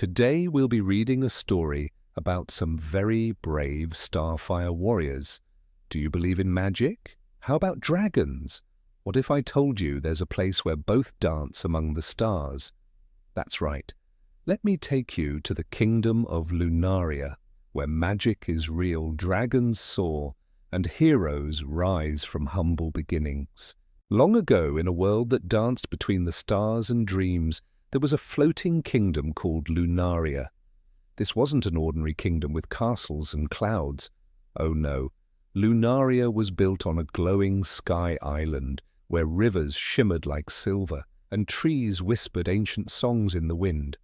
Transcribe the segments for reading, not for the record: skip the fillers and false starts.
Today we'll be reading a story about some very brave Starfire Warriors. Do you believe in magic? How about dragons? What if I told you there's a place where both dance among the stars? That's right. Let me take you to the kingdom of Lunaria, where magic is real, dragons soar, and heroes rise from humble beginnings. Long ago, in a world that danced between the stars and dreams, there was a floating kingdom called Lunaria. This wasn't an ordinary kingdom with castles and clouds. Oh no, Lunaria was built on a glowing sky island where rivers shimmered like silver and trees whispered ancient songs in the wind.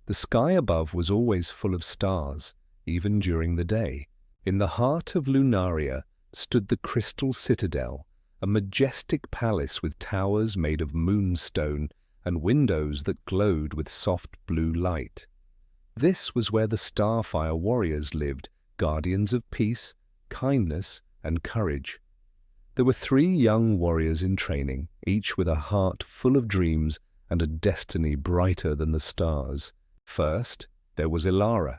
The sky above was always full of stars, even during the day. In the heart of Lunaria stood the Crystal Citadel, a majestic palace with towers made of moonstone and windows that glowed with soft blue light. This was where the Starfire Warriors lived, guardians of peace, kindness, and courage. There were 3 young warriors in training, each with a heart full of dreams and a destiny brighter than the stars. First, there was Elara.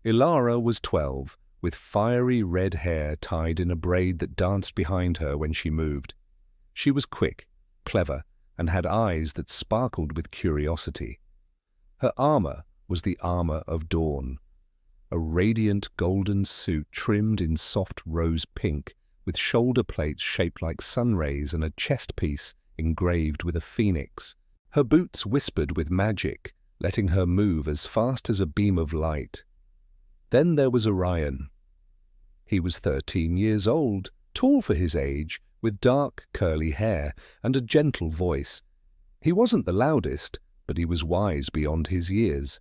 Elara was 12, with fiery red hair tied in a braid that danced behind her when she moved. She was quick, clever, and had eyes that sparkled with curiosity. Her armor was the armor of dawn, a radiant golden suit trimmed in soft rose pink, with shoulder plates shaped like sun rays and a chest piece engraved with a phoenix. Her boots whispered with magic, letting her move as fast as a beam of light. Then there was Orion. He was 13 years old, tall for his age, with dark, curly hair and a gentle voice. He wasn't the loudest, but he was wise beyond his years.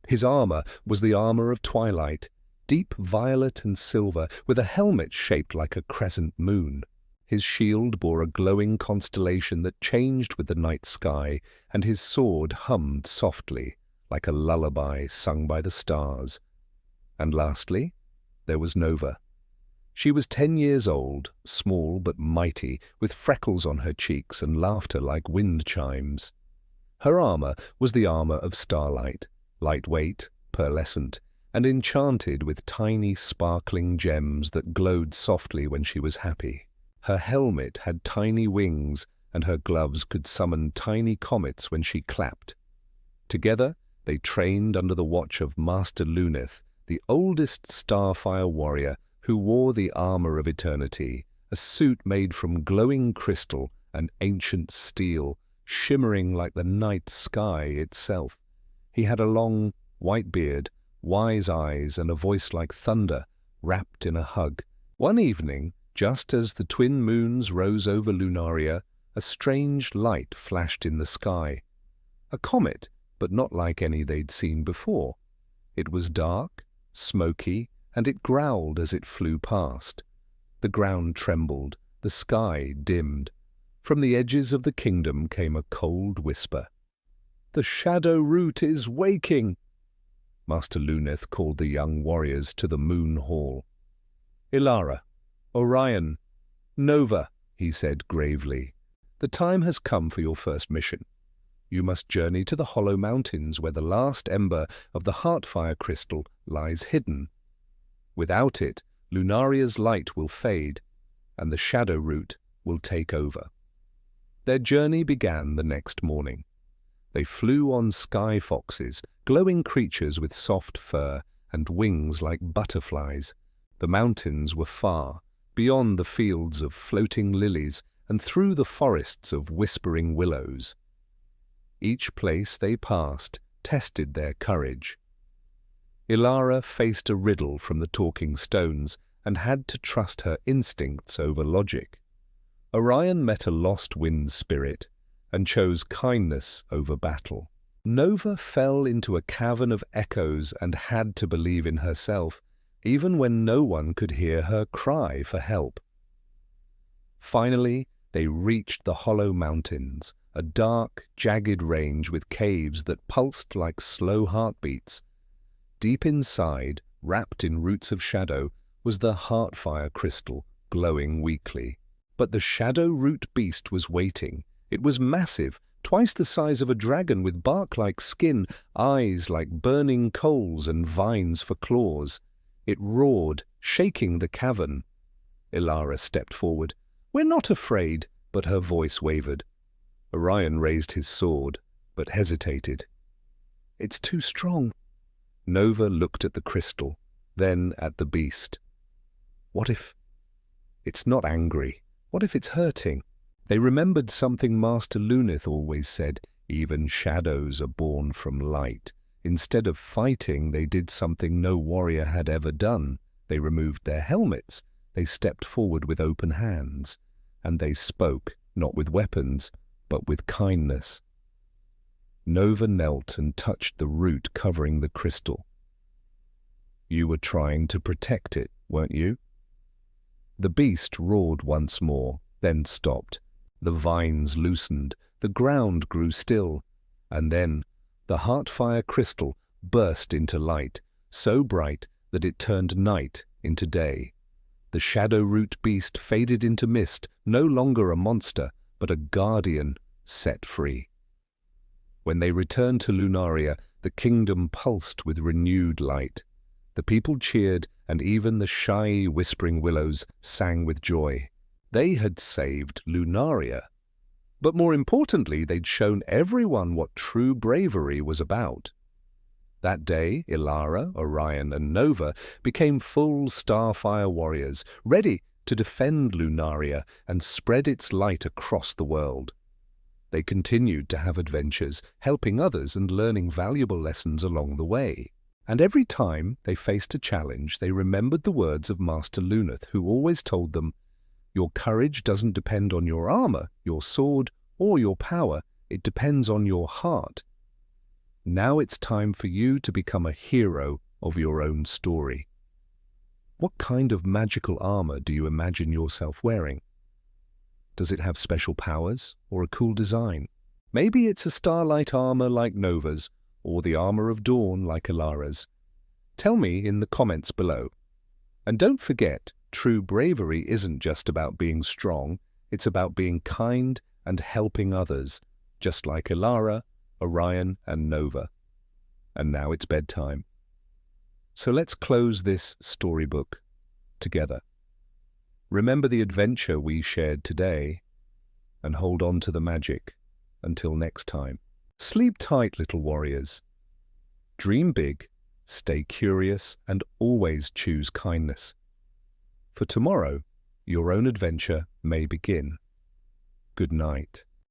His armor was the armor of twilight, deep violet and silver, with a helmet shaped like a crescent moon. His shield bore a glowing constellation that changed with the night sky, and his sword hummed softly, like a lullaby sung by the stars. And lastly, there was Nova. She was 10 years old, small but mighty, with freckles on her cheeks and laughter like wind chimes. Her armor was the armor of starlight, lightweight, pearlescent, and enchanted with tiny sparkling gems that glowed softly when she was happy. Her helmet had tiny wings, and her gloves could summon tiny comets when she clapped. Together, they trained under the watch of Master Lunith, the oldest Starfire warrior, who wore the armor of eternity, a suit made from glowing crystal and ancient steel, shimmering like the night sky itself. He had a long, white beard, wise eyes, and a voice like thunder, wrapped in a hug. One evening, just as the twin moons rose over Lunaria, a strange light flashed in the sky. A comet, but not like any they'd seen before. It was dark, smoky, and it growled as it flew past. The ground trembled, the sky dimmed. From the edges of the kingdom came a cold whisper. "The Shadowroot is waking!" Master Lunith called the young warriors to the moon hall. "Elara, Orion, Nova," he said gravely, "the time has come for your first mission. You must journey to the Hollow Mountains where the last ember of the Heartfire crystal lies hidden. Without it, Lunaria's light will fade, and the Shadowroot will take over." Their journey began the next morning. They flew on sky foxes, glowing creatures with soft fur and wings like butterflies. The mountains were far, beyond the fields of floating lilies and through the forests of whispering willows. Each place they passed tested their courage. Elara faced a riddle from the talking stones and had to trust her instincts over logic. Orion met a lost wind spirit and chose kindness over battle. Nova fell into a cavern of echoes and had to believe in herself, even when no one could hear her cry for help. Finally, they reached the Hollow Mountains, a dark, jagged range with caves that pulsed like slow heartbeats. Deep inside, wrapped in roots of shadow, was the Heartfire crystal, glowing weakly. But the Shadowroot Beast was waiting. It was massive, twice the size of a dragon with bark like skin, eyes like burning coals and vines for claws. It roared, shaking the cavern. Elara stepped forward. "We're not afraid," but her voice wavered. Orion raised his sword, but hesitated. "It's too strong." Nova looked at the crystal, then at the beast. What if it's not angry? What if it's hurting? They remembered something Master Lunith always said, even shadows are born from light. Instead of fighting, they did something no warrior had ever done. They removed their helmets. They stepped forward with open hands. And they spoke, not with weapons, but with kindness. Nova knelt and touched the root covering the crystal. "You were trying to protect it, weren't you?" The beast roared once more, then stopped. The vines loosened, the ground grew still, and then the Heartfire crystal burst into light, so bright that it turned night into day. The Shadowroot Beast faded into mist, no longer a monster, but a guardian set free. When they returned to Lunaria, the kingdom pulsed with renewed light. The people cheered, and even the shy, whispering willows sang with joy. They had saved Lunaria. But more importantly, they'd shown everyone what true bravery was about. That day, Elara, Orion, and Nova became full Starfire Warriors, ready to defend Lunaria and spread its light across the world. They continued to have adventures, helping others and learning valuable lessons along the way. And every time they faced a challenge, they remembered the words of Master Lunith, who always told them, "Your courage doesn't depend on your armor, your sword, or your power. It depends on your heart." Now it's time for you to become a hero of your own story. What kind of magical armor do you imagine yourself wearing? Does it have special powers or a cool design? Maybe it's a starlight armor like Nova's, or the armor of dawn like Elara's. Tell me in the comments below. And don't forget, true bravery isn't just about being strong, it's about being kind and helping others, just like Elara, Orion, and Nova. And now it's bedtime. So let's close this storybook together. Remember the adventure we shared today, and hold on to the magic until next time. Sleep tight, little warriors. Dream big, stay curious, and always choose kindness. For tomorrow, your own adventure may begin. Good night.